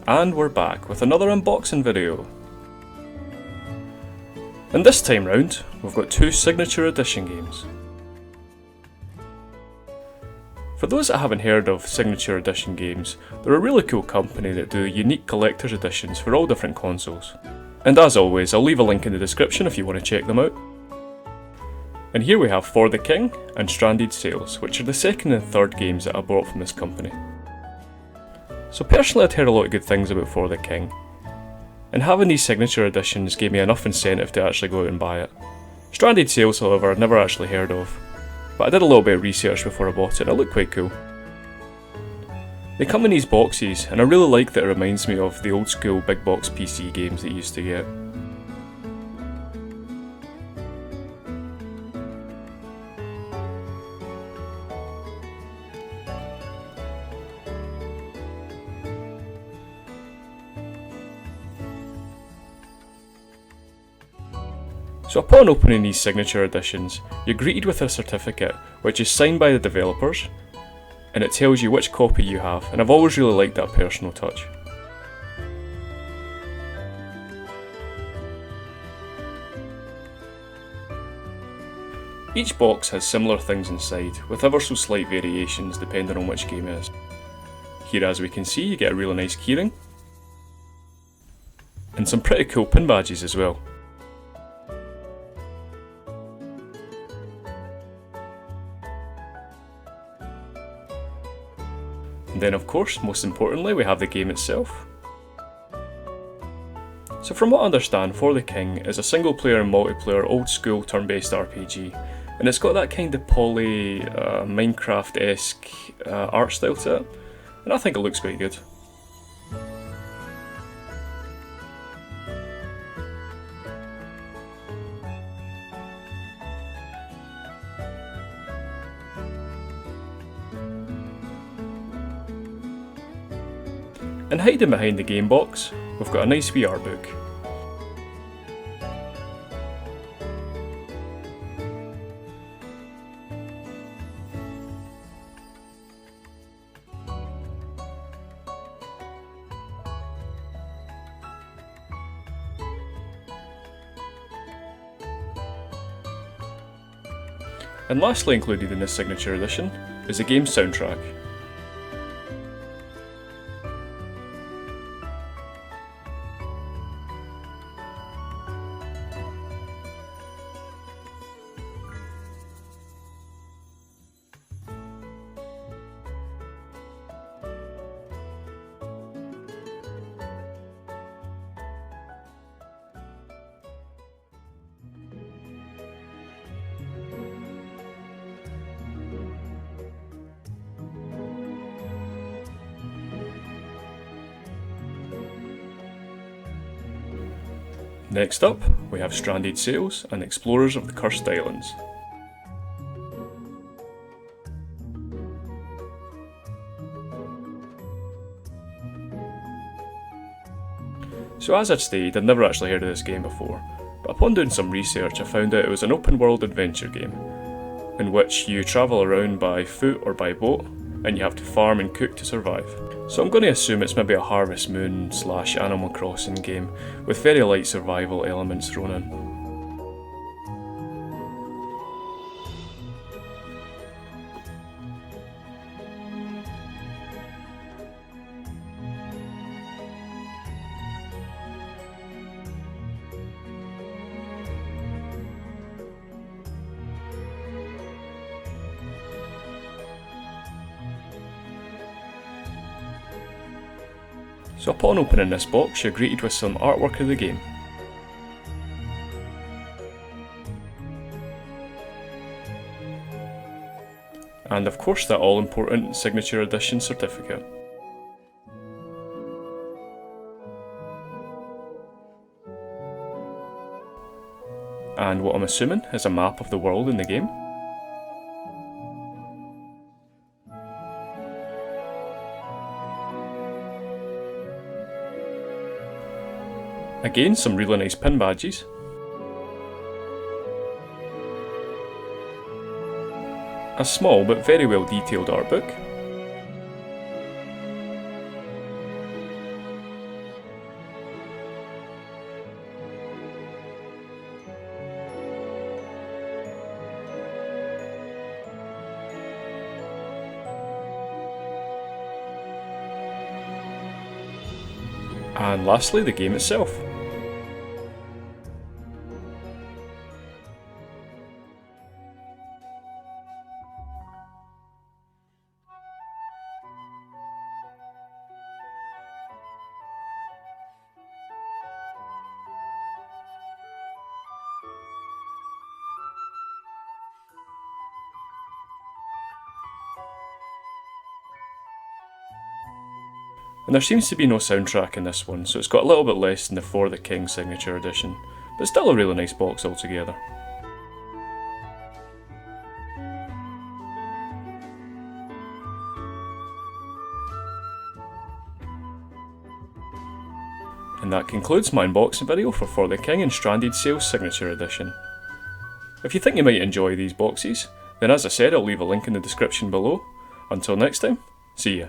And we're back with another unboxing video. And this time round, we've got two Signature Edition games. For those that haven't heard of Signature Edition games, they're a really cool company that do unique collector's editions for all different consoles. And as always, I'll leave a link in the description if you want to check them out. And here we have For the King and Stranded Sails, which are the second and third games that I bought from this company. So personally, I'd heard a lot of good things about For the King, and having these Signature Editions gave me enough incentive to actually go out and buy it. Stranded Sails, however, I'd never actually heard of, but I did a little bit of research before I bought it and it looked quite cool. They come in these boxes, and I really like that it reminds me of the old school big box PC games that you used to get. So upon opening these Signature Editions, you're greeted with a certificate which is signed by the developers, and it tells you which copy you have, and I've always really liked that personal touch. Each box has similar things inside, with ever so slight variations depending on which game it is. Here, as we can see, you get a really nice keyring, and some pretty cool pin badges as well. And then of course, most importantly, we have the game itself. So from what I understand, For the King is a single player and multiplayer old school turn-based RPG, and it's got that kind of poly, Minecraft-esque art style to it, and I think it looks quite good. And hiding behind the game box, we've got a nice VR book. And lastly included in this Signature Edition is the game's soundtrack. Next up, we have Stranded Sails and Explorers of the Cursed Islands. So as I'd stated, I'd never actually heard of this game before, but upon doing some research I found out it was an open world adventure game, in which you travel around by foot or by boat, and you have to farm and cook to survive. So I'm going to assume it's maybe a Harvest Moon / Animal Crossing game with very light survival elements thrown in. So upon opening this box, you're greeted with some artwork of the game. And of course that all important Signature Edition certificate. And what I'm assuming is a map of the world in the game. Again, some really nice pin badges. A small but very well detailed art book. And lastly, the game itself. And there seems to be no soundtrack in this one, so it's got a little bit less than the For the King Signature Edition, but still a really nice box altogether. And that concludes my unboxing video for the King and Stranded Sail Signature Edition. If you think you might enjoy these boxes, then as I said, I'll leave a link in the description below. Until next time, see ya.